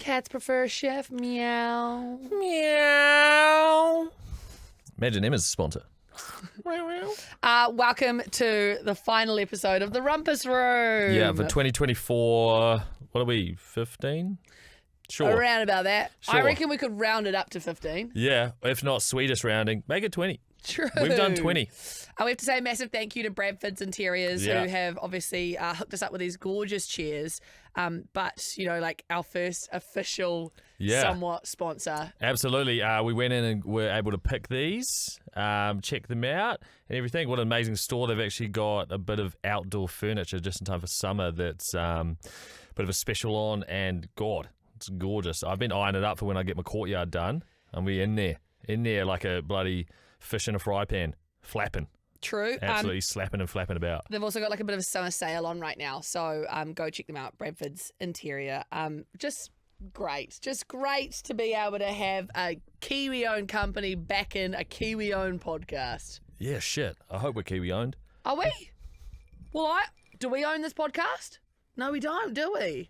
cats prefer chef. Meow. Meow. Imagine Emma's a sponsor. Welcome to the final episode of the Rumpus Room. Yeah, for 2024, what are we, 15? Sure. Around about that. Sure. I reckon we could round it up to 15. Yeah, if not Swedish rounding, make it 20. True. We've done 20. We have to say a massive thank you to Bradford's Interiors Yeah. who have obviously hooked us up with these gorgeous chairs. But, you know, like our first official somewhat sponsor. Absolutely. We went in and were able to pick these, check them out and everything. What an amazing store. They've actually got a bit of outdoor furniture just in time for summer that's a bit of a special on, and God, it's gorgeous. I've been eyeing it up for when I get my courtyard done, and we're in there like a bloody fish in a fry pan, flapping. True. Absolutely slapping and flapping about. They've also got like a bit of a summer sale on right now, so go check them out. Bradford's Interior. Just great to be able to have a Kiwi-owned company back in a Kiwi-owned podcast. Yeah, shit. I hope we're Kiwi-owned. Are we? Well, do we own this podcast? No, we don't, do we?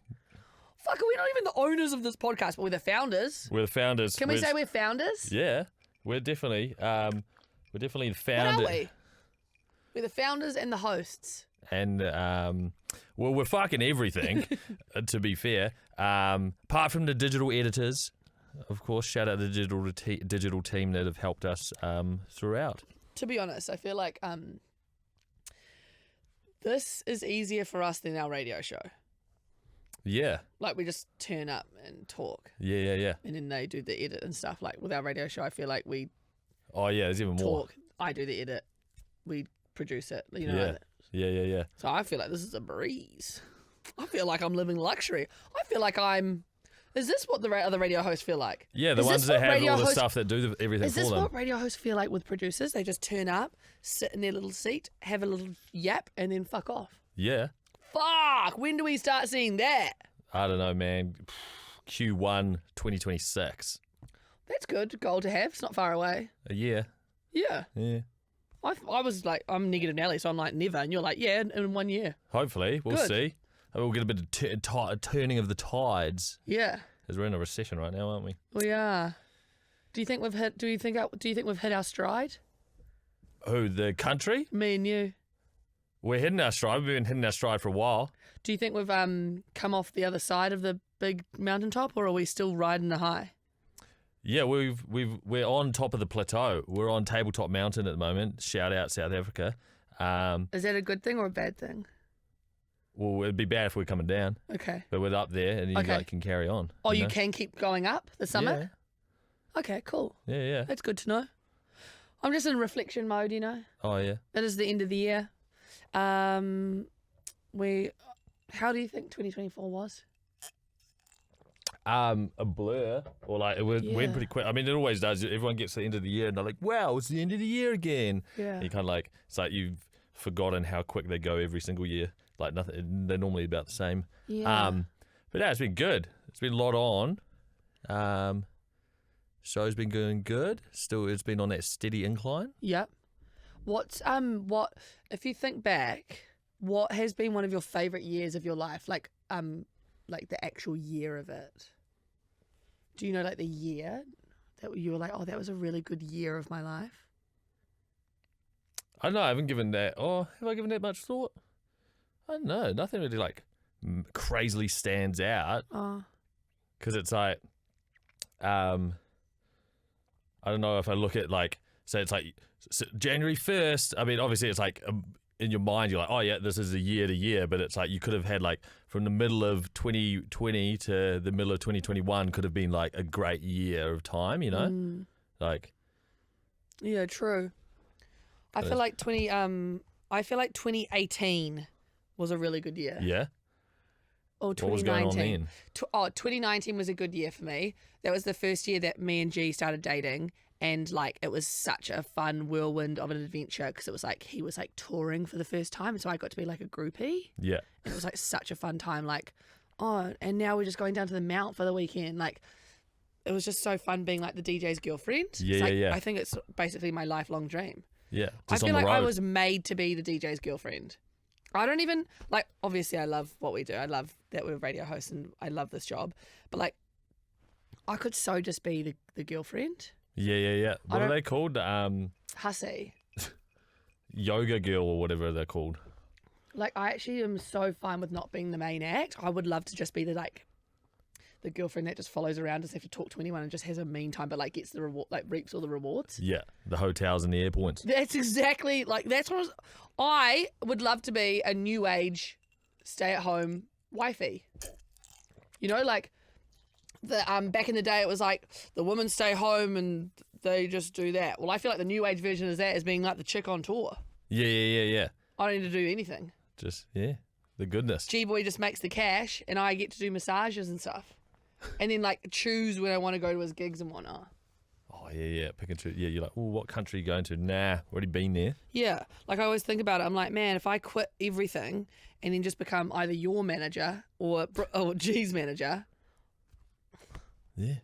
Fuck, are we not even the owners of this podcast, but we're the founders? We're the founders. Can we say we're founders? Yeah, we're definitely the What founders. are we? We're the founders and the hosts. And, well, we're fucking everything, to be fair. Apart from the digital editors, of course, shout out to the digital team that have helped us throughout. To be honest, I feel like this is easier for us than our radio show. Yeah. Like, we just turn up and talk. Yeah. And then they do the edit and stuff. Like, with our radio show, I feel like we Oh, yeah, there's even more. talk. I do the edit. We produce it. You know. Yeah. So I feel like this is a breeze. I feel like I'm living luxury. I feel like I'm... Is this what the other radio hosts feel like? Yeah, the Is ones this that what have radio all the hosts- stuff that do everything Is for this them. what radio hosts feel like with producers? They just turn up, sit in their little seat, have a little yap, and then fuck off. Yeah. Fuck! When do we start seeing that? I don't know, man. Q1 2026. That's good. Goal to have. It's not far away. A year. Yeah. Yeah. I was like, I'm negative Nelly, so I'm like, never. And you're like, yeah, in 1 year. Hopefully. We'll Good. see. We'll get a bit of turning of the tides. Yeah, Because we're in a recession right now, aren't we? we are. Do you think we've hit? Do you think we've hit our stride? Who, the country? Me and you. We're hitting our stride. We've been hitting our stride for a while. Do you think we've come off the other side of the big mountaintop, or are we still riding the high? Yeah, we're on top of the plateau. We're on Tabletop Mountain at the moment. Shout out South Africa. Is that a good thing or a bad thing? Well, it'd be bad if we're coming down, Okay. but we're up there and you Okay. like, can carry on. Oh, you know? can keep going up the summit? Okay, cool. Yeah. That's good to know. I'm just in reflection mode, you know. Oh, yeah. It is the end of the year. How do you think 2024 was? A blur, or like it went Yeah. pretty quick. I mean, it always does. Everyone gets to the end of the year and they're like, wow, it's the end of the year again. Yeah. And you kind of like, it's like you've forgotten how quick they go every single year. Like nothing, they're normally about the same. Yeah. But yeah, it's been good. It's been a lot on. Show's been going good. Still, it's been on that steady incline. Yep. What if you think back, what has been one of your favourite years of your life? Like the actual year of it. Do you know like the year that you were like, oh, that was a really good year of my life? I don't know. I haven't given that. Oh, have I given that much thought? I don't know. Nothing really like crazily stands out. Oh. Because it's like, I don't know if I look at like, so it's like January 1st. I mean, obviously it's like in your mind, you're like, oh yeah, this is a year to year, but it's like you could have had like from the middle of 2020 to the middle of 2021 could have been like a great year of time, you know? Like, yeah, true. I feel like 2018 was a really good year. yeah. Or What was going on 2019. then? 2019 was a good year for me. That was the first year that me and G started dating, and like it was such a fun whirlwind of an adventure because it was like he was like touring for the first time, so I got to be like a groupie, Yeah. and it was like such a fun time. Like, oh, and now we're just going down to the Mount for the weekend. Like, it was just so fun being like the DJ's girlfriend. Yeah, It's like, yeah. I think it's basically my lifelong dream. Yeah. I Just feel on like the road. I was made to be the DJ's girlfriend. I don't even, like, obviously I love what we do. I love that we're radio hosts and I love this job. But, like, I could so just be the girlfriend. Yeah. What are they called? Hussy. Yoga girl or whatever they're called. Like, I actually am so fine with not being the main act. I would love to just be the girlfriend that just follows around, doesn't have to talk to anyone and just has a mean time, but like gets the reward, like reaps all the rewards. Yeah, the hotels and the airports. That's exactly that's what I would love to be a new age stay-at-home wifey. You know, like the back in the day, it was like the women stay home and they just do that. Well, I feel like the new age version of that is being like the chick on tour. Yeah. I don't need to do anything. Just the goodness. G-boy just makes the cash, and I get to do massages and stuff, and then like choose when I want to go to his gigs and whatnot. Oh yeah. Pick and choose. Yeah, you're like, oh, what country are you going to? Nah, already been there. Yeah, like I always think about it. I'm like, man, if I quit everything and then just become either your manager or G's manager,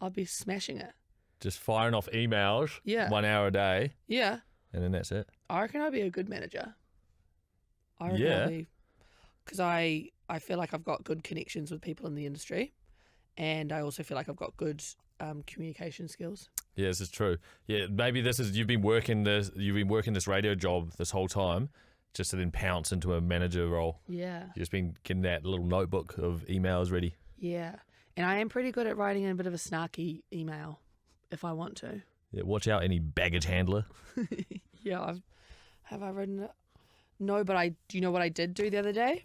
I'd be smashing it. Just firing off emails. Yeah. 1 hour a day. Yeah. And then that's it. I reckon I'd be a good manager. I reckon I'd be, because I feel like I've got good connections with people in the industry, and I also feel like I've got good communication skills. Yeah, this is true. Yeah, maybe you've been working this radio job this whole time, just to then pounce into a manager role. Yeah. You've just been getting that little notebook of emails ready. Yeah, and I am pretty good at writing a bit of a snarky email, if I want to. Yeah, watch out, any baggage handler. Yeah, have I written it? No, but do you know what I did do the other day?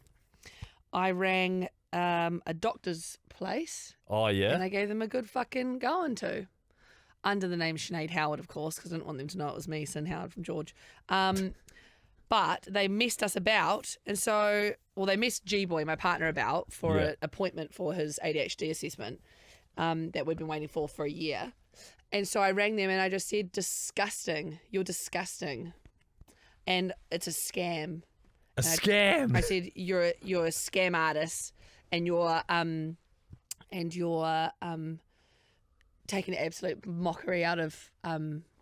I rang a doctor's place. Oh, yeah? And I gave them a good fucking going to. Under the name Sinead Howard, of course, because I didn't want them to know it was me, Sin Howard from George. But they messed us about. And so, they messed G-Boy, my partner, about for an appointment for his ADHD assessment that we'd been waiting for a year. And so I rang them and I just said, disgusting. You're disgusting. And it's a scam. A scam. I said you're a scam artist, and you're taking absolute mockery out of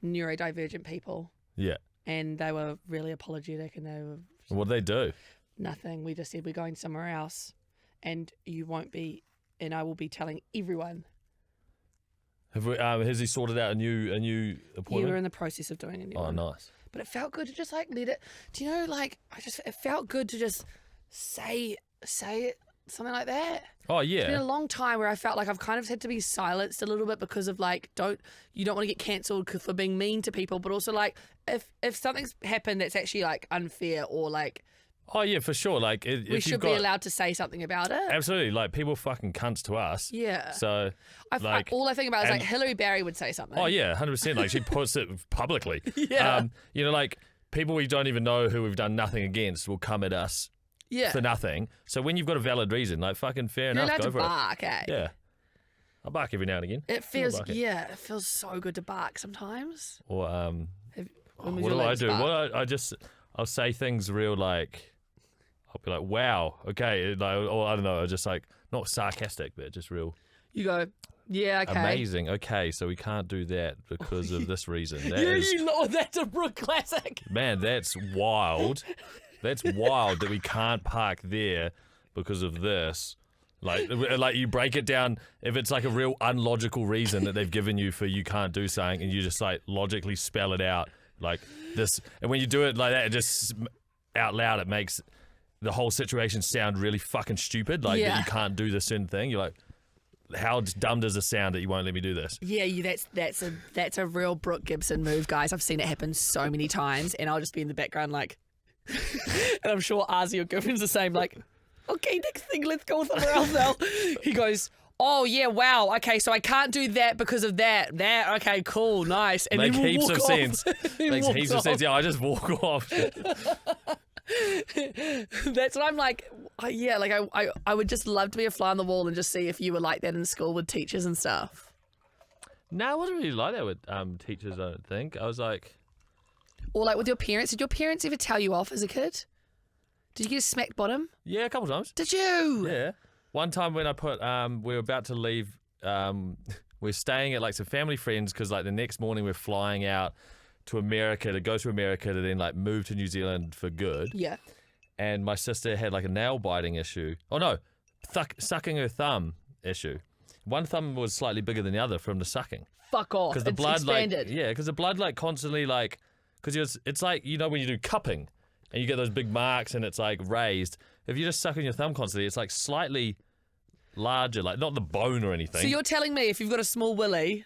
neurodivergent people. Yeah. And they were really apologetic, and they were. What did they do? Nothing. We just said we're going somewhere else, and you won't be, and I will be telling everyone. Has he sorted out a new appointment? Yeah, we're in the process of doing a new one. Oh, nice. But it felt good to just like let it. Do you know, like it felt good to just say it, something like that. Oh yeah. It's been a long time where I felt like I've kind of had to be silenced a little bit because of like you don't want to get cancelled for being mean to people, but also like if something's happened that's actually like unfair or like. Oh yeah, for sure. Like we should be allowed to say something about it. Absolutely. Like people fucking cunts to us. Yeah. So all I think about is like Hillary Barry would say something. Oh yeah, 100%. Like she puts it publicly. Yeah. You know, like people we don't even know who we've done nothing against will come at us. Yeah. For nothing. So when you've got a valid reason, like fucking fair enough, go for bark, it. eh? Yeah. I bark every now and again. It feels it feels so good to bark sometimes. Or what do I do? I'll say things real like. I'll be like, wow, okay, like, or I don't know, just like, not sarcastic, but just real. You go, yeah, okay. Amazing, okay, so we can't do that because of this reason. That's a Brook classic. Man, that's wild. That's wild that we can't park there because of this. Like you break it down, if it's like a real unlogical reason that they've given you for you can't do something, and you just like logically spell it out like this. And when you do it like that, it just out loud, it makes the whole situation sound really fucking stupid, like that you can't do this certain thing. You're like, how dumb does it sound that you won't let me do this? Yeah, that's a real Brooke Gibson move, guys. I've seen it happen so many times, and I'll just be in the background like, and I'm sure Ozzy or Gibson's the same, like, okay, next thing, let's go somewhere else now. He goes, oh yeah, wow, okay, so I can't do that because of that. Okay, cool, nice. And Make then we'll heaps walk of off. sense. Makes heaps of sense. Yeah, I just walk off. That's what I'm like. Yeah, like I would just love to be a fly on the wall and just see if you were like that in school with teachers and stuff. No, I wasn't really like that with teachers, I don't think. I was like... Or like with your parents. Did your parents ever tell you off as a kid? Did you get a smack bottom? Yeah, a couple times. Did you? Yeah. One time when I put... we were about to leave... we're staying at like some family friends because like the next morning we're flying out to America to go to America to then like move to New Zealand for good. Yeah. And my sister had like a nail biting issue. Oh no, sucking her thumb issue. one thumb was slightly bigger than the other from the sucking. Fuck off. Because the It's blood, expanded. because the blood, constantly, because it's like, when you do cupping and you get those big marks and it's, raised. If you're just sucking your thumb constantly, it's, slightly larger, not the bone or anything. So you're telling me if you've got a small willy,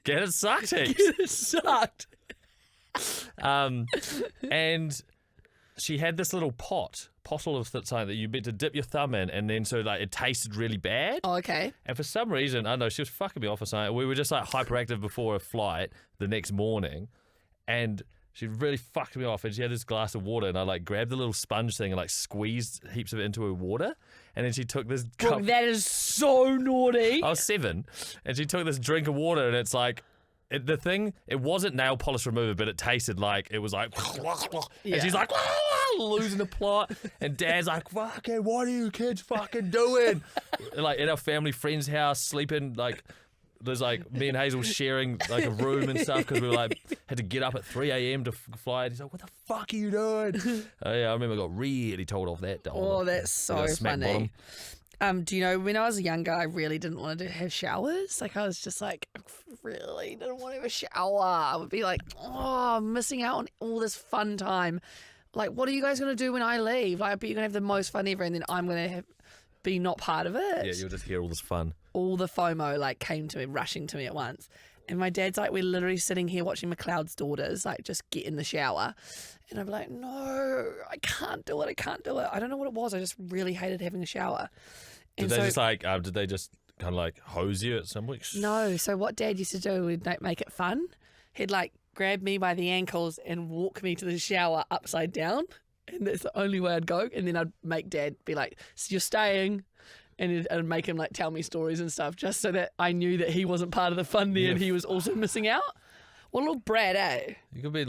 Get it sucked, heaps. get it sucked. And she had this little pottle of something that you meant to dip your thumb in, and then so it tasted really bad. Oh, okay. And for some reason, I don't know, she was fucking me off or something. We were just hyperactive before a flight the next morning, and she really fucked me off. And she had this glass of water, and I grabbed the little sponge thing and squeezed heaps of it into her water. And then she took this cup. Brooke, that is so naughty. I was 7, and she took this drink of water, and it's the thing, it wasn't nail polish remover, but it tasted like it was and she's losing the plot, and Dad's fucking, what are you kids fucking doing? In our family friend's house, sleeping, there's me and Hazel sharing a room and stuff because we were had to get up at 3 a.m. to fly. And he's like, what the fuck are you doing? Yeah, I remember I got really told off that. Oh, that's so funny. Do you know, when I was younger, I really didn't want to have showers. I was just I really didn't want to have a shower. I would be I'm missing out on all this fun time. What are you guys going to do when I leave? I bet you're going to have the most fun ever, and then I'm going to be not part of it. Yeah, you'll just hear all this fun. All the FOMO came to me, rushing to me at once. And my dad's we're literally sitting here watching McLeod's Daughters, just get in the shower. And I'm like, no, I can't do it. I don't know what it was. I just really hated having a shower. Did they just kind of hose you at some point? No. So what Dad used to do would make it fun. He'd grab me by the ankles and walk me to the shower upside down. And that's the only way I'd go. And then I'd make Dad be so you're staying. And I'd make him tell me stories and stuff just so that I knew that he wasn't part of the fun there and he was also missing out. What a little brat, eh? You could be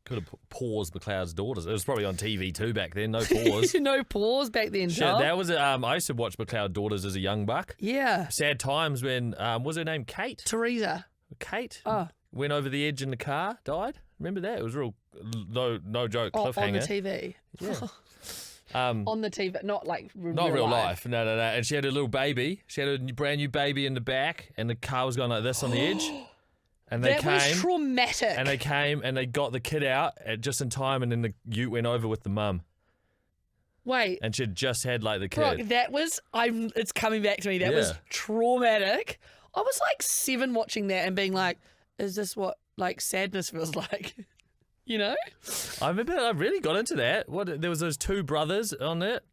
could have paused McLeod's Daughters. It was probably on TV too back then. No pause. No pause back then, Shit, that was I used to watch McLeod Daughters as a young buck. Yeah. Sad times when what was her name? Kate? Teresa. Kate? Oh. Went over the edge in the car, died. Remember that? It was real no joke cliffhanger. On the TV. Yeah. On the TV, not not real life. No. And she had a little baby. She had a brand new baby in the back, and the car was going like this on the edge. And they that was traumatic. And they came and they got the kid out just in time, and then the ute went over with the mum. Wait. And she'd just had the kid. Brooke, that was it's coming back to me. That was traumatic. I was 7 watching that and being is this what sadness feels like? You know? I remember I really got into that. There was those 2 brothers on it.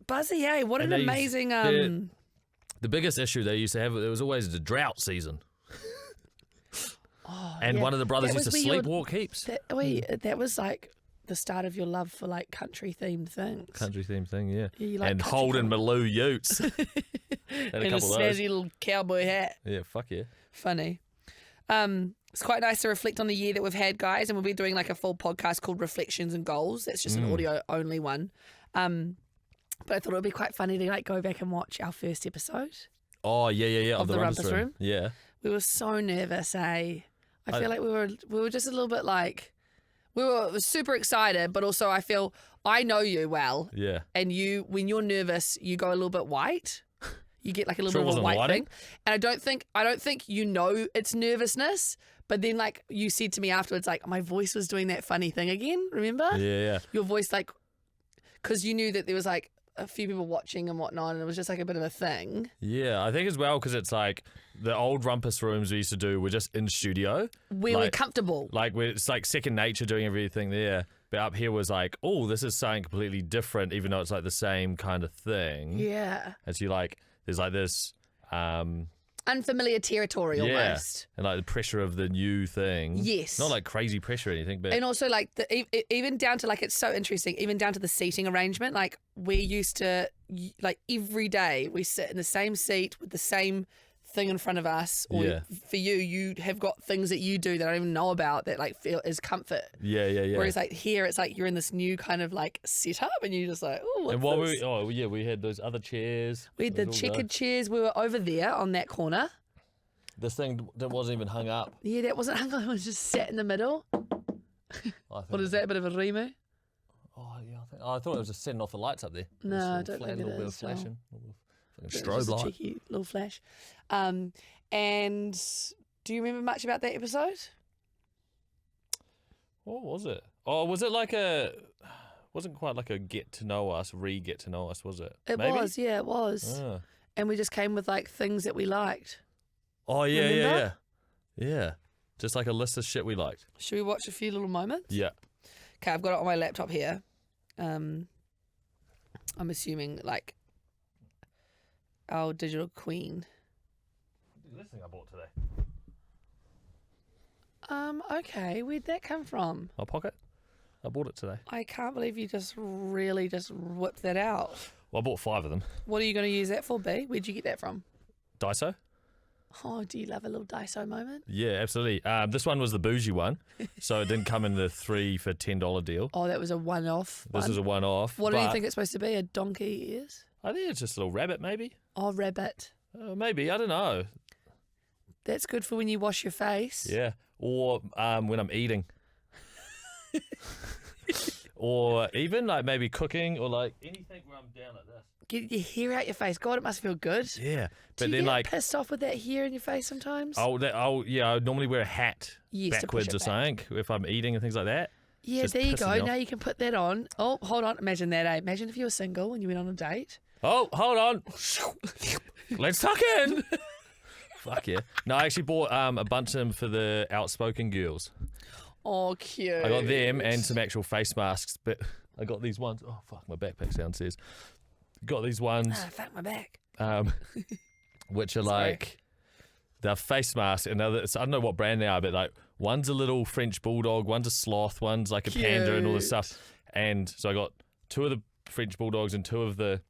Buzzy, eh? What an amazing the biggest issue they used to have, there was always the drought season. And one of the brothers used to sleepwalk heaps. That was the start of your love for country themed things. Country themed thing, yeah. You and Holden Maloo utes. And a snazzy little cowboy hat. Yeah, fuck yeah. Funny. It's quite nice to reflect on the year that we've had, guys, and we'll be doing a full podcast called Reflections and Goals. That's just an audio only one. But I thought it would be quite funny to go back and watch our first episode. Oh yeah. Of the rumpus room. Yeah. We were so nervous, eh? I feel we were just a little bit we were super excited, but also I know you well. Yeah. And when you're nervous, you go a little bit white. You get a little bit of a white lighting? thing. And I don't think it's nervousness, but then you said to me afterwards, my voice was doing that funny thing again, remember? Yeah. Your voice because you knew that there was a few people watching and whatnot, and it was just a bit of a thing. Yeah, I think as well because it's the old rumpus rooms we used to do were just in studio. Where we're comfortable. It's second nature doing everything there. But up here was this is something completely different, even though it's the same kind of thing. Yeah. And so there's this unfamiliar territory almost. And the pressure of the new thing. Yes. Not crazy pressure or anything, but and also even down to it's so interesting, even down to the seating arrangement. We used to every day we sit in the same seat with the same thing in front of us, or for you have got things that you do that I don't even know about that feel as comfort. Yeah. Whereas here it's you're in this new kind of setup, and you're just and what we had those other chairs. We had the checkered chairs. We were over there on that corner. This thing that wasn't even hung up. Yeah, that wasn't hung up. It was just sat in the middle. What is that? A bit of a rimu? Oh, yeah. I thought it was just setting off the lights up there. No, Just I a don't flat think it little bit of is, so. flashing. Fucking It's strobe just a light. cheeky little flash. And do you remember much about that episode? What was it? Oh, was it like a... Wasn't quite like a get to know us, get to know us, was it? It Maybe? was, yeah, it was. Ah. And we just came with like things that we liked. Oh, yeah, Remember? yeah. Just like a list of shit we liked. Should we watch a few little moments? Yeah. Okay, I've got it on my laptop here. I'm assuming like our digital queen. This thing I bought today. Okay, where'd that come from? My pocket. I bought it today. I can't believe you just really just whipped that out. Well, I bought 5 of them. What are you going to use that for, B? Where'd you get that from? Daiso? Oh, do you love a little Daiso moment? Yeah, absolutely. This one was the bougie one, so it didn't come in the 3 for $10 deal. Oh, that was a one-off. This is a one-off. What do you think it's supposed to be? A donkey ears? I think it's just a little rabbit, maybe. Oh, rabbit. Maybe, I don't know. That's good for when you wash your face. Yeah, or when I'm eating. Or even like maybe cooking or like anything where I'm down like this. Get your hair out your face. God, it must feel good. Yeah, Do but you then get like pissed off with that hair in your face sometimes? I normally wear a hat Yes, to push backwards it or back. something if I'm eating and things like that. Yeah, Just there you pissing go. me off. Now you can put that on. Oh, hold on. Imagine that, eh? Imagine if you were single and you went on a date. Oh, hold on. Let's tuck in. Fuck yeah. No, I actually bought a bunch of them for the outspoken girls. Oh, cute. I got them and some actual face masks, but I got these ones. Oh, fuck, my backpack's downstairs. Got these ones, Ah, fuck my back. which are Sorry. like, they're face masks, and I don't know what brand they are, but like, one's a little French bulldog, one's a sloth, one's like a panda and all this Cute. stuff. And so I got 2 of the French bulldogs and 2 of the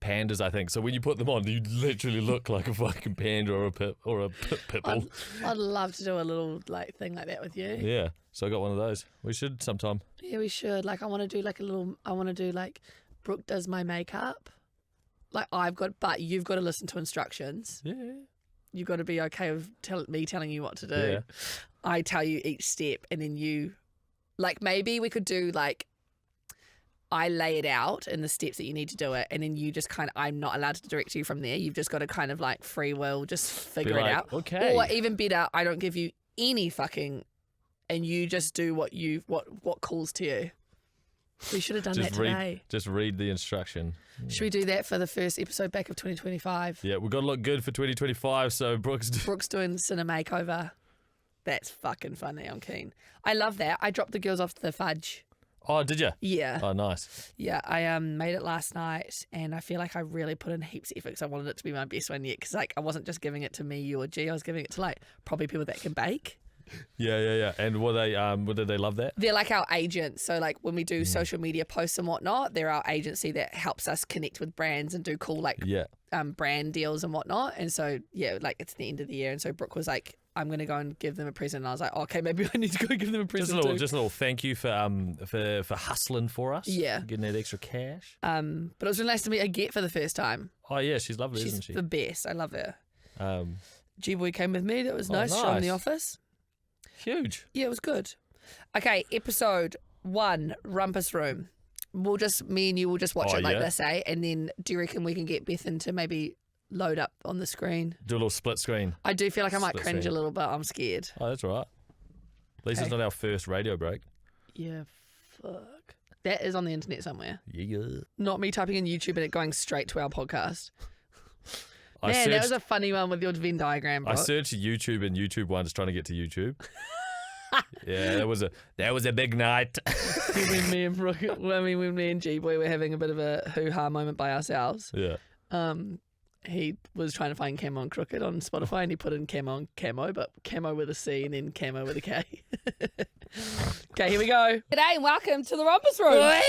pandas, I think. So when you put them on, you literally look like a fucking panda or a pit bull. I'd love to do a little like thing like that with you. Yeah. So I got one of those. We should sometime. Yeah, we should. Like, I want to do like a little. I want to do like Brooke does my makeup. Like but you've got to listen to instructions. Yeah. You've got to be okay with me telling you what to do. Yeah. I tell you each step, and then you, like, maybe we could do like. I lay it out in the steps that you need to do it, and then you just I'm not allowed to direct you from there. You've just got to kind of like free will, just figure it like, out. okay. Or even better, I don't give you any fucking, and you just do what calls to you. We should have done that today. Just read the instruction. Should we do that for the first episode back of 2025? Yeah, we've got to look good for 2025, so Brooke's doing Cinema Makeover. That's fucking funny. I'm keen. I love that. I dropped the girls off to the fudge. Oh, did you? Yeah. Oh, nice. Yeah, I made it last night, and I feel like I really put in heaps of effort because I wanted it to be my best one yet. Because like I wasn't just giving it to me, you or G. I was giving it to like probably people that can bake. Yeah. And did they love that? They're like our agents. So like when we do social media posts and whatnot, they're our agency that helps us connect with brands and do cool like brand deals and whatnot. And so yeah, like it's the end of the year, and so Brooke was like, I'm going to go and give them a present. And I was like, okay, maybe I need to go give them a present too. Just a little thank you for hustling for us. Yeah. Getting that extra cash. But it was really nice to meet Agate for the first time. Oh, yeah, she's lovely, She's isn't she? the best. I love her. Um, G-Boy came with me. That was nice. Show in the office. Huge. Yeah, it was good. Okay, episode 1, Rumpus Room. Me and you will just watch it like this, eh? And then do you reckon we can get Bethan to maybe load up on the screen? Do a little split screen. I do feel like I might Split cringe screen. a little bit. I'm scared. Oh, that's all right. At least it's Okay. not our first radio break. Yeah, fuck. That is on the internet somewhere. Yeah. Not me typing in YouTube and it going straight to our podcast. I Man, that was searched, a funny one with your Venn diagram, bro. I searched YouTube and YouTube one just trying to get to YouTube. Yeah, that was a big night. when me and Brooke, when me and G-Boy were having a bit of a hoo-ha moment by ourselves. Yeah. He was trying to find Camo and Crooked on Spotify, and he put in Camo, but Camo with a C and then Camo with a K. Okay, here we go. G'day and welcome to the Rumpus Room.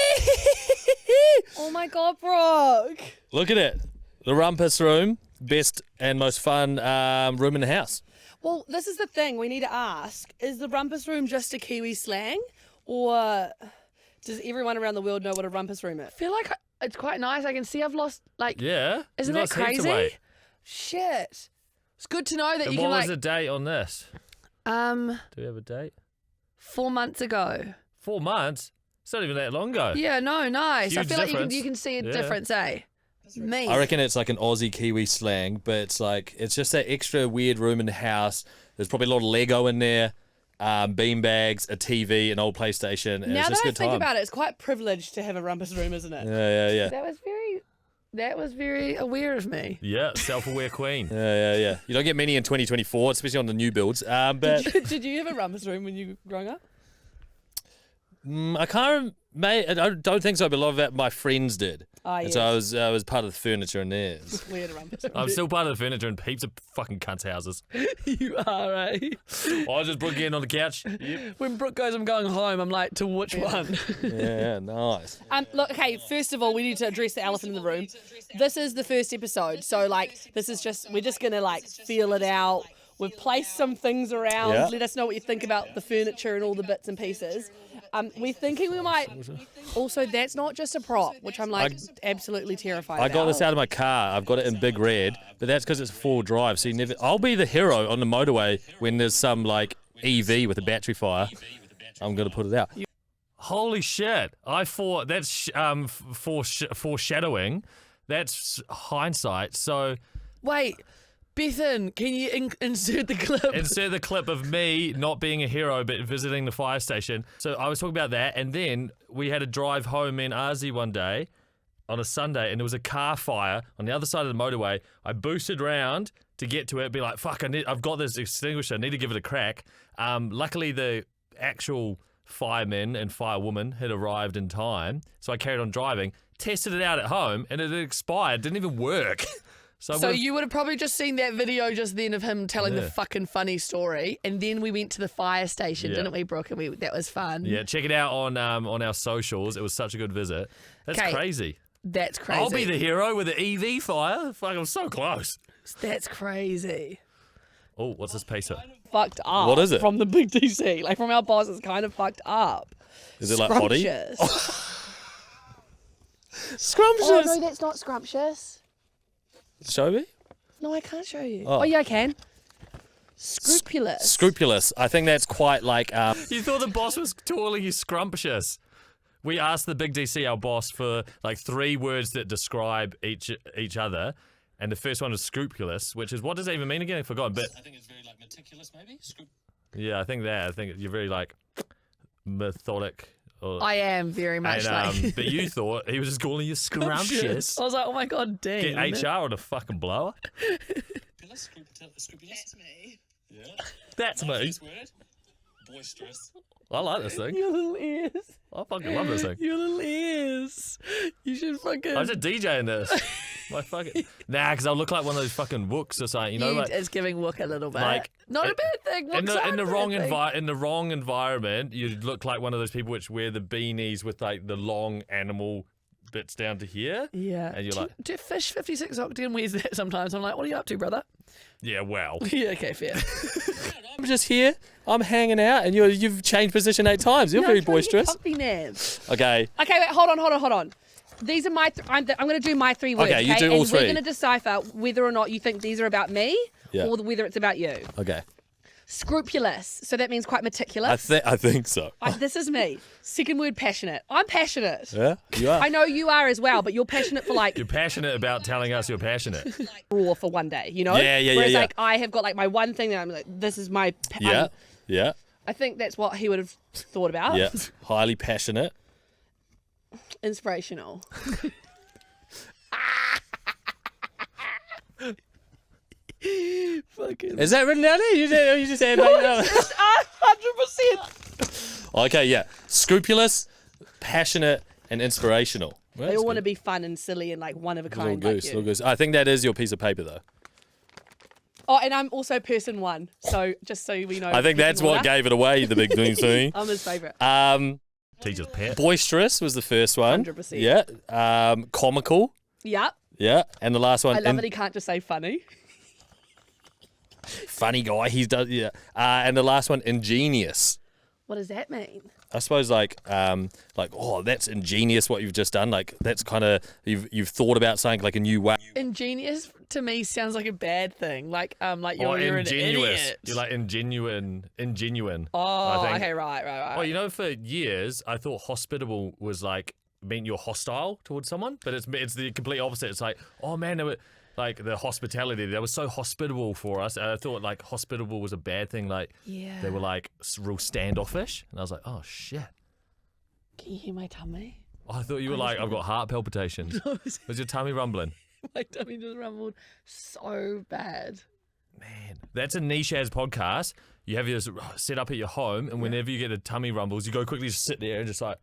Oh my God, Brooke. Look at it. The Rumpus Room, best and most fun room in the house. Well, this is the thing we need to ask. Is the rumpus room just a Kiwi slang? Or does everyone around the world know what a rumpus room is? I feel like it's quite nice. I can see I've lost, like, Yeah. isn't you that lost heaps of crazy? weight. Shit. It's good to know that And you what can, was like, the date on this? um, Do we have a date? 4 months ago. 4 months? It's not even that long ago. Yeah, no, nice. I Huge feel like difference. you can see a Yeah. difference, eh? Me. I reckon it's like an Aussie Kiwi slang, but it's just that extra weird room in the house. There's probably a lot of Lego in there, bean bags, a TV, an old PlayStation, and Now it's just that I a good think time. about it, it's quite privileged to have a rumpus room, isn't it? Yeah. That was very aware of me. Yeah, self-aware queen. Yeah. You don't get many in 2024, especially on the new builds. But Did you have a rumpus room when you were growing up? I can't, mate. I don't think so. But a lot of that my friends did. Ah, And yes. so I was part of the furniture in theirs. We had a rumpus room. I'm still part of the furniture in heaps of fucking cunts' houses. You are, eh? I just Brooke in on the couch. Yep. When Brooke goes, I'm going home, I'm like, to which one? Yeah, nice. Look, okay, first of all, we need to address the elephant in the room. This is the first episode, so this is we're just gonna feel it out. We've placed some things around. Yeah. Let us know what you think about the furniture and all the bits and pieces. We're thinking we might. Also, that's not just a prop, which I'm absolutely terrified I about. got this out of my car. I've got it in big red, but that's because it's 4-wheel drive. So you never. I'll be the hero on the motorway when there's some EV with a battery fire. I'm gonna put it out. Holy shit! I thought that's foreshadowing. That's hindsight. So Wait, Bethan, can you insert the clip? insert the clip of me not being a hero but visiting the fire station. So I was talking about that, and then we had a drive home in Ozzy one day on a Sunday, and there was a car fire on the other side of the motorway. I boosted round to get to it, be like, "Fuck! I've got this extinguisher. I need to give it a crack." Luckily, the actual firemen and firewoman had arrived in time, so I carried on driving. Tested it out at home, and it had expired. Didn't even work. So you would have probably just seen that video just then of him telling the fucking funny story, and then we went to the fire station, Yeah. didn't we, Brooke? And that was fun. Yeah, check it out on our socials. It was such a good visit. That's 'Kay. crazy. That's crazy. I'll be the hero with the EV fire. Fuck, I'm so close. That's crazy. Oh, what's this pacer? Fucked up. What is it? From the big DC, from our boss, it's kind of fucked up. Is it like hottie? Scrumptious. Scrumptious. Oh no, that's not scrumptious. Show me. No, I can't show you. Oh. Oh yeah, I can. Scrupulous. Scrupulous. I think that's quite You thought the boss was calling you scrumptious. We asked the big DC, our boss, for 3 words that describe each other, and the first one was scrupulous, which is, what does that even mean again? I've forgotten. But I think it's very meticulous, maybe. yeah, I think you're very methodic. Or, I am very much like. but you thought he was just calling you scrumptious. I was like, oh my god, Get Dean. HR on a fucking blower. Scrupulous. me. Yeah. That's me. word. Boisterous. I like this thing. Your little ears. I fucking love this thing. Your little ears. You should fucking. I was a DJ in this. My fucking because I look like one of those fucking wooks or something. You know, it's giving Wook a little bit. like, Not a it- bad thing. in Wook's the not a wrong bad thing. in the wrong environment, you look like one of those people which wear the beanies with the long animal bits down to here. Yeah. And you're like, do Fish 56 Octane wears that sometimes. I'm like, what are you up to, brother? yeah, well, Yeah, okay, fair. I'm just here. I'm hanging out, and you've changed position 8 times. You're Yeah, very I'm trying to get boisterous. comfy, Nav. Okay. Okay, wait, hold on. These are my. I'm going to do my 3 words. Okay, you do all and 3. We're going to decipher whether or not you think these are about me, Yeah. or whether it's about you. Okay. Scrupulous. So that means quite meticulous. I think so. This is me. Second word, passionate. I'm passionate. Yeah. You are. I know you are as well, but you're passionate for you're passionate about telling us you're passionate. raw for one day, you know? Yeah. Whereas I have got my one thing that I'm like, this is my. Yeah. Yeah. I think that's what he would have thought about. Yeah. Highly passionate. Inspirational. Fucking. Is that written down there? You just said like that. 100%. Okay. Yeah. Scrupulous, passionate, and inspirational. Well, They that's all want to good. be fun and silly and one of a Little kind. goose. Like Little you. goose. I think that is your piece of paper, though. Oh, and I'm also person 1. So just so we know. I think that's what gave it away. The big thing. I'm his favourite. Teacher's pet. Boisterous was the first one. 100%. Yeah. Comical. Yep. Yeah. And the last one. I love that he can't just say funny. Funny guy. He's does. Yeah. And the last one, ingenious. What does that mean? I suppose like oh, that's ingenious what you've just done. Like that's kind of you've thought about something like a new way. Ingenious to me sounds like a bad thing. Like you're Or an ingenuous. idiot. You're like ingenuine. Oh, I think. okay, right. Well, you know, for years I thought hospitable was like mean you're hostile towards someone, but it's the complete opposite. It's like, oh man, they were, like the hospitality, they were so hospitable for us. And I thought like hospitable was a bad thing. Like Yeah. they were like real standoffish, and I was like, oh shit. Can you hear my tummy? Oh, I thought you were like, I've got heart palpitations. Was your tummy rumbling? My tummy just rumbled so bad. Man, that's a niche as podcast. You have yours set up at your home, and whenever you get the tummy rumbles, you go quickly just sit there and just like,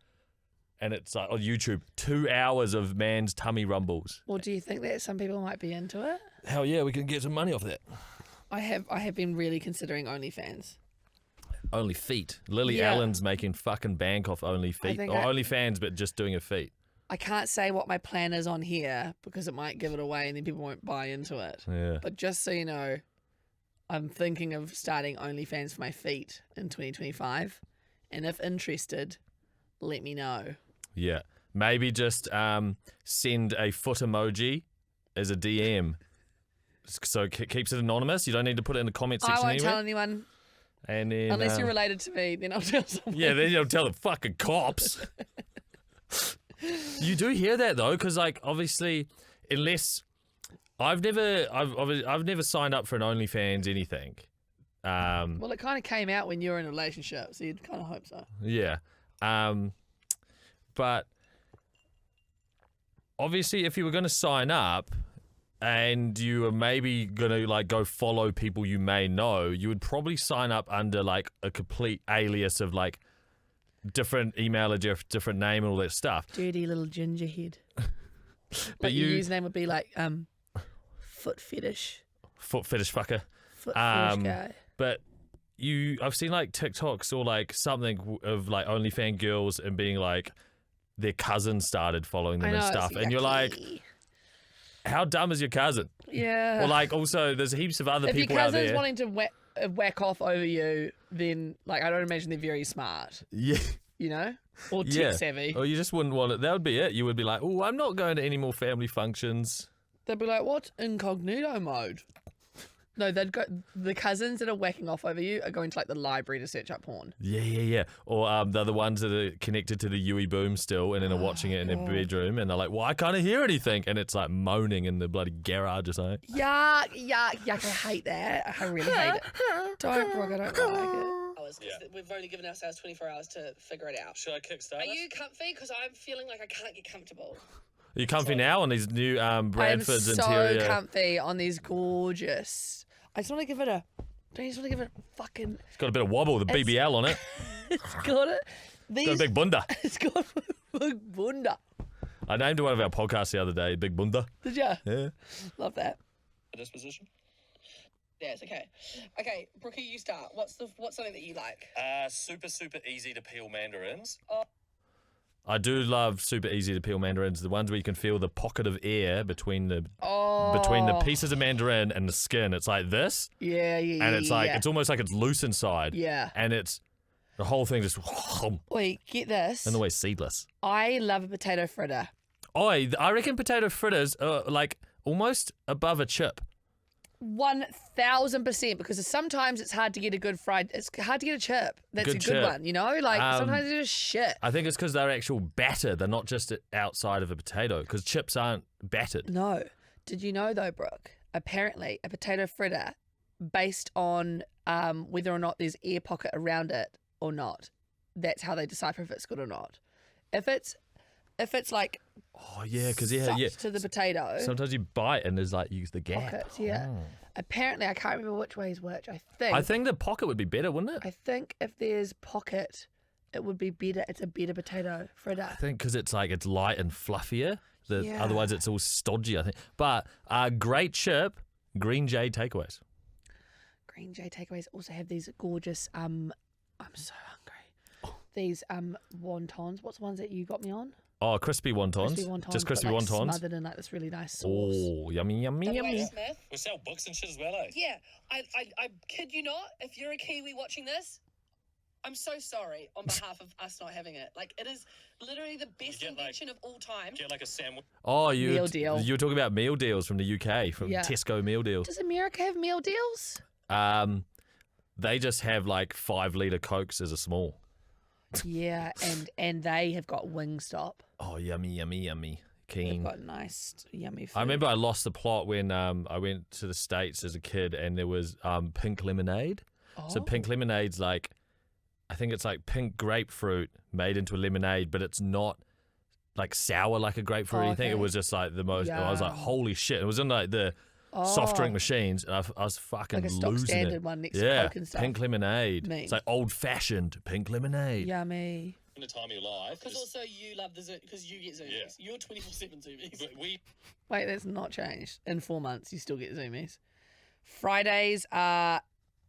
and it's like on YouTube, 2 hours of man's tummy rumbles. Well, do you think that some people might be into it? Hell yeah, we can get some money off that. I have been really considering OnlyFans. Only feet. Lily Yeah. Allen's making fucking bank off only feet. think Or I- OnlyFans, but just doing a feet. I can't say what my plan is on here because it might give it away and then people won't buy into it. Yeah. But just so you know, I'm thinking of starting OnlyFans for my feet in 2025. And if interested, let me know. Yeah. Maybe just send a foot emoji as a DM. So it keeps it anonymous. You don't need to put it in the comment section I won't anywhere. tell anyone And then, unless you're related to me. Then I'll tell someone. yeah, then you'll tell the fucking cops. You do hear that though, because like obviously, unless I've never signed up for an OnlyFans anything. Well, it kind of came out when you were in a relationship, so you'd kind of hope so. Yeah. But obviously, if you were going to sign up and you were maybe going to like go follow people you may know, you would probably sign up under like a complete alias of like different email address, different name, and all that stuff. Dirty little ginger head. But Like your username would be like foot fetish. foot fetish fucker. Foot fetish Um, guy. But I've seen like TikToks or like something of like OnlyFans girls and being like their cousin started following them I know, and stuff, it's and you're like, yucky. how dumb is your cousin? Yeah. Or like also there's heaps of other if your people out cousin's there. wanting to whack off over you, then like I don't imagine they're very smart, Yeah. you know, or tech Yeah. savvy. Or you just wouldn't want it. That would be it. You would be like, oh, I'm not going to any more family functions. They'd be like, "What's incognito mode?" No, they'd go. The cousins that are whacking off over you are going to like the library to search up porn. Yeah. Or they're the ones that are connected to the Yui boom still and then are watching it in their bedroom and they're like, well, I can't hear anything. And it's like moaning in the bloody garage or something. Yuck! I hate that. I really hate it. Don't, Brooke. I don't like it. Yeah. We've only given ourselves 24 hours to figure it out. Should I kickstart Are you comfy? Because I'm feeling like I can't get comfortable. Are you comfy now on these new Bradford's I am so interior? comfy on these gorgeous. I just want to give it a. Don't you just want to give it a fucking? It's got a bit of wobble, the BBL on it. It's got it. It's got a big bunda. It's got a big bunda. I named one of our podcasts the other day, Big Bunda. Did ya? Yeah. Love that. Disposition? Yes, okay. Okay, Brookie, you start. What's something that you like? Super easy to peel mandarins. I do love super easy to peel mandarins, the ones where you can feel the pocket of air between the pieces of mandarin and the skin. It's like this, Yeah. and it's like it's almost like it's loose inside. Yeah. And it's the whole thing just Wait, get this. in the way seedless. I love a potato fritter. I reckon potato fritters are like almost above a chip. 1000%, because sometimes it's hard to get a good fried. It's hard to get a chip. That's Good a good chip. one, you know. Like sometimes it's just shit. I think it's because they're actual batter. They're not just outside of a potato, because chips aren't battered. No. Did you know though, Brooke? Apparently, a potato fritter, based on whether or not there's air pocket around it or not, that's how they decipher if it's good or not. If it's like Oh yeah, because sucked to the potato Sometimes you bite and there's like use the gap. pockets, yeah. Oh. Apparently, I can't remember which way is which. I think the pocket would be better, wouldn't it? I think if there's pocket, it would be better. It's a better potato fritter. I think because it's light and fluffier. Yeah. Otherwise, it's all stodgy. I think. But great chip, Green J takeaways. Green J takeaways also have these gorgeous. I'm so hungry. These wontons. What's the ones that you got me on? Oh, crispy wontons. Crispy wontons. Just crispy but, like, wontons. Smothered in like this really nice sauce. Oh, yummy. Smith? We sell books and shit as well, eh? Yeah, I kid you not. If you're a Kiwi watching this, I'm so sorry on behalf of us not having it. Like, it is literally the best invention of all time. Get like a sandwich. Oh, Meal deal. you were talking about meal deals from the UK, from Yeah. Tesco meal deals. Does America have meal deals? They just have like 5-litre Cokes as a small. Yeah, and they have got Wingstop. Oh, yummy, yummy, yummy. They've Keen. got nice, yummy food. I remember I lost the plot when I went to the States as a kid and there was pink lemonade. So pink lemonade's like, I think it's like pink grapefruit made into a lemonade, but it's not like sour like a grapefruit or anything. Okay. It was just like the most, I was like, holy shit. It was in like the soft drink machines and I was fucking like a stock losing standard it. one next to Yeah, Coke and stuff. pink lemonade. Me. It's like old-fashioned pink lemonade. Yummy. In the time of your life. Because also you love the because you get Zoomies. Yeah. You're 24/7 Zoomies. But we Wait, that's not changed. In 4 months, you still get Zoomies. Fridays are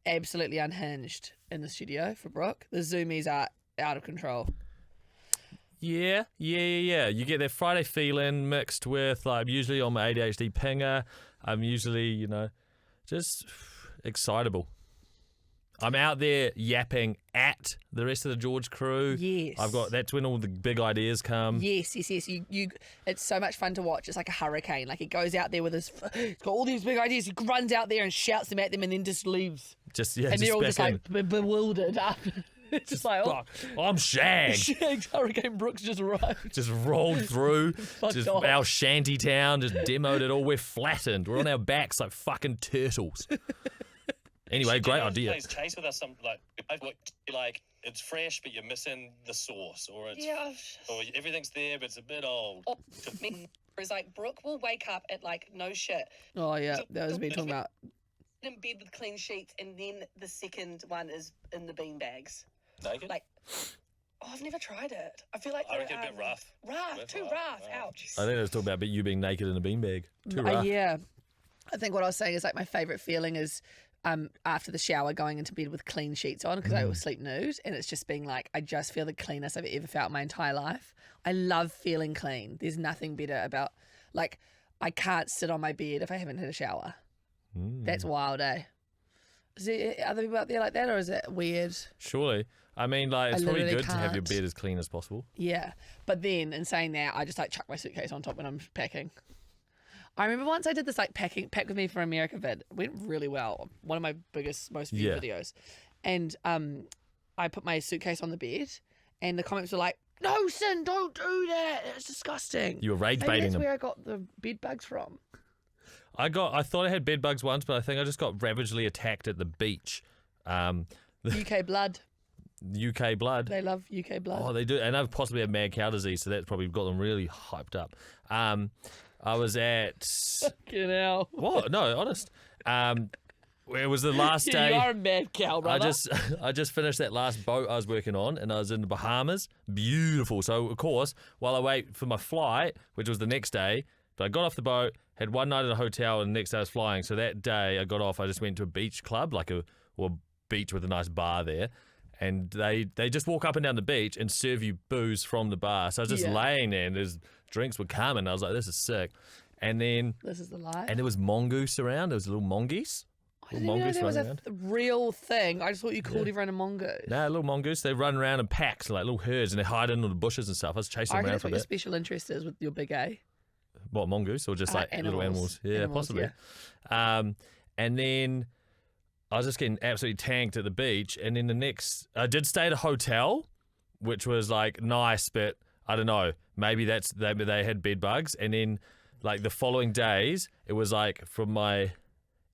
absolutely unhinged in the studio for Brooke. The Zoomies are out of control. Yeah. You get that Friday feeling mixed with like usually on my ADHD pinger. I'm usually, just excitable. I'm out there yapping at the rest of the George crew. Yes. That's when all the big ideas come. Yes. You. It's so much fun to watch. It's like a hurricane. Like he goes out there with his, he's got all these big ideas. He runs out there and shouts them at them, and then just leaves. And they're all just like bewildered. It's just like, Fuck, I'm Shag. Shag's Hurricane Brooks just arrived. Just rolled through. Just off. our shanty town. Just demoed it all. We're flattened. We're on our backs like fucking turtles. Anyway, great idea. Please chase with us some like it's fresh, but you're missing the sauce, or it's or everything's there, but it's a bit old. It's like Brooke will wake up at like no shit. Oh yeah, that was me talking about. In bed with clean sheets, and then the second one is in the bean bags. Naked? Like, I've never tried it. I feel like I reckon a bit rough. Too rough. Ouch. I think it was talking about you being naked in a beanbag. Too rough. Yeah, I think what I was saying is like my favorite feeling is after the shower going into bed with clean sheets on because I always sleep nude, and it's just being like I just feel the cleanest I've ever felt in my entire life. I love feeling clean. There's nothing better about like I can't sit on my bed if I haven't had a shower. That's wild, eh? Is there other people out there like that, or is it weird? Surely. I mean, like, it's I probably literally good to have your can't. bed as clean as possible. Yeah, but then in saying that, I just like chuck my suitcase on top when I'm packing. I remember once I did this like pack with me for America vid. It went really well. One of my most viewed videos, and I put my suitcase on the bed, and the comments were like, "No, Sin, don't do that. It's disgusting." You were rage Maybe baiting that's them. where I got the bed bugs from. I thought I had bed bugs once, but I think I just got ravagely attacked at the beach. UK blood. UK blood. They love UK blood. Oh, they do. And I've possibly had mad cow disease, so that's probably got them really hyped up. I was at... Fucking hell. What? No, honest. It was the last Yeah, day. you are a mad cow, brother. I just finished that last boat I was working on, and I was in the Bahamas. Beautiful. So, of course, while I wait for my flight, which was the next day, but I got off the boat, had one night at a hotel, and the next day I was flying. So that day I got off, I just went to a beach club, or beach with a nice bar there. And they just walk up and down the beach and serve you booze from the bar. So I was just laying there, and there's drinks were coming. I was like, this is sick. And then... This is the life. And there was mongoose around. There was a little mongoose. I didn't even know there was a real thing. I just thought you called everyone a mongoose. Nah, little mongoose. They run around in packs, like little herds, and they hide in the bushes and stuff. I was chasing I them reckon around that's for a what your bit. special interest is with your big A. What, mongoose? Or just like little animals? Yeah, Animals, possibly. yeah. And then I was just getting absolutely tanked at the beach. And then I did stay at a hotel, which was like nice, but I don't know. Maybe they had bed bugs. And then like the following days, it was like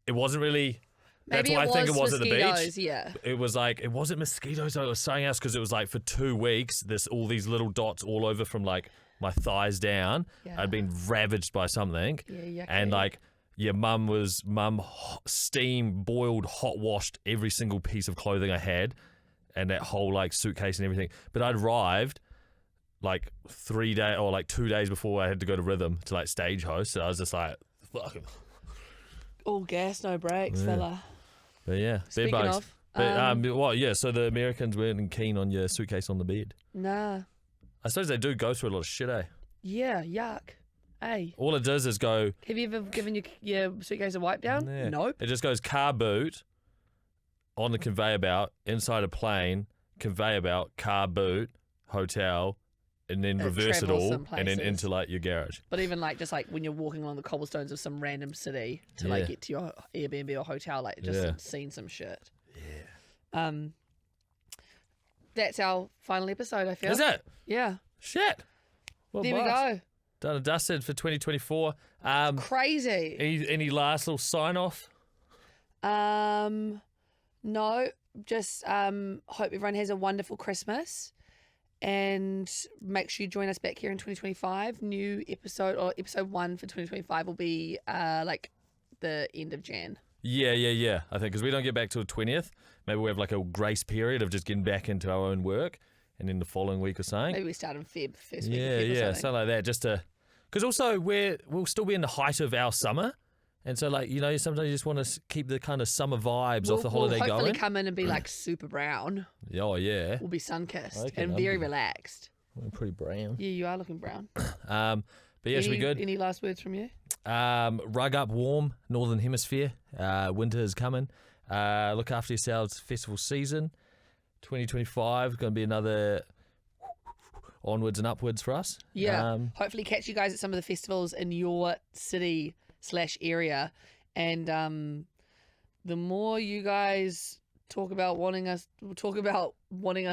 it wasn't really... That's Maybe why I think it was at the mosquitoes, beach. Yeah. It was like, it wasn't mosquitoes, it was something else, because it was like for 2 weeks, all these little dots all over from like my thighs down. Yeah. I'd been ravaged by something. Yeah, yucky. And like, mum steam boiled, hot washed every single piece of clothing I had, and that whole like suitcase and everything. But I'd arrived like 3 days or like 2 days before I had to go to Rhythm to like stage host. So I was just like, fuck. All gas, no brakes, fella. But yeah, bed Speaking bugs. of, But so the Americans weren't keen on your suitcase on the bed. Nah. I suppose they do go through a lot of shit, eh? Yeah, yuck. Hey, All it does is go... have you ever given your suitcase a wipe down? Yeah. Nope. It just goes car boot on the conveyor belt inside a plane conveyor belt, car boot, hotel, and then reverse it travels all, some and then places. into like your garage. But even like just like when you're walking along the cobblestones of some random city to like Yeah. get to your Airbnb or hotel, like just Yeah. seen some shit. Yeah. That's our final episode. I feel. Is it? Yeah. Shit. Well, There we blast. go. Done and dusted for 2024. Crazy. Any last little sign off? No. Just hope everyone has a wonderful Christmas. And make sure you join us back here in 2025. New episode, or episode 1 for 2025 will be like the end of Jan. Yeah. I think because we don't get back till the 20th. Maybe we have like a grace period of just getting back into our own work, and then the following week or something. Maybe we start in Feb, first week Yeah, of Feb or something. something like that. Just to, because also we'll still be in the height of our summer, and so like sometimes you just want to keep the kind of summer vibes off the holiday we'll hopefully going. come in and be like super brown. Oh yeah, We'll be sun-kissed Okay, and I'm very good. relaxed. I'm pretty brown. Yeah, you are looking brown. But yeah, it should be good. Any last words from you? Rug up warm, Northern Hemisphere. Winter is coming. Look after yourselves. Festival season, 2025 is going to be another onwards and upwards for us. Yeah. Hopefully catch you guys at some of the festivals in your city/area. And the more you guys talk about wanting us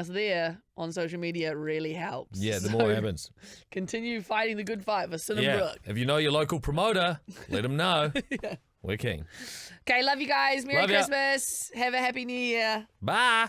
there on social media, it really helps. Yeah, the So more it happens. Continue fighting the good fight for Sin and Yeah, Brook. if you know your local promoter, let them know. We're keen. Okay, love you guys. Merry Love ya. Christmas. Have a happy new year. Bye.